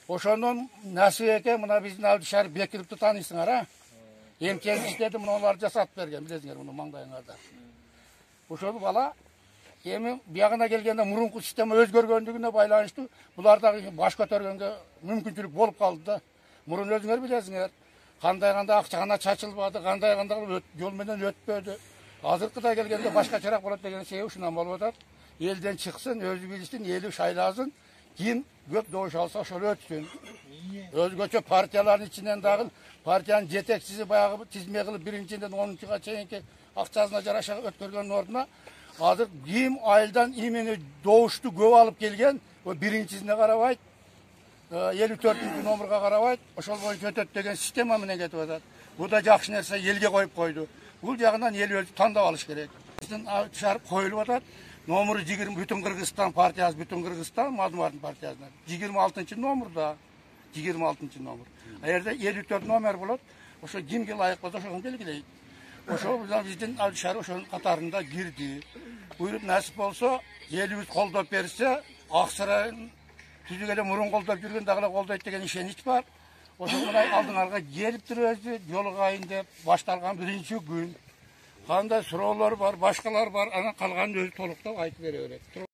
Ошондон насip эке мына биздин Абдышарып Бекиловду тааныйсыңар, а? Эмчек иштеди, мунуларды жасап берген, билесиңер, муну маңдайыңарда. Ошол бала эми биягына келгенде мурунку система өзгөргөндүгүнө байланыштуу булар дагы баш көтөргөнгө мүмкүнчүлүк болуп калды да. Мурун өзүңөр билесиңер, кандай акча гана чачылбады, кандай жол менен өтпөдү. Азыркыда келгенде башкачараак болот деген себеби ушундан болуп атат. Элден чыксын, өзү билсин, эли шайласын, ким көп добуш алса ошол өтсүн. Өзгөчө партиялардын ичинен дагы партиянын жетекчиси баягы тизме кылып 1-ден 10-га чейинки акчасына жараша өткөргөндүн ордуна азыр ким айылдан имени добушту көп алып келген, о 1-сине карабайт, 54-номурга карабайт, ошол боюнча өтөт деген система менен кетип атат. Бул да жакшы нерсе, элге коюп койду. Бул жагынан эл өзү тандап алыш керек. Биздин чыгарып коюлуп атат. Номуру 20 бүтүн Кыргызстан партиясы, бүтүн Кыргызстан Мадумардын партиясына. 26-номурда, 26-номур. Аерде 54 номер болот. Ошо кимге лайык болсо ошого белгилейт. Ошо биздин Абдышарып ошонун катарында кирди. Буйруп насип болсо, элибиз колдоп берсе, Аксарайдын түзүгө эле мурун колдоп жүргөн дагы колдойт деген ишенич бар. Ошо мындай алдыңарга келиптир өзү, жолугайын деп башталган 1-күн. Кандай суроолор бар, башкалар бар, анан калганын өзү толуктап айтып бере берет.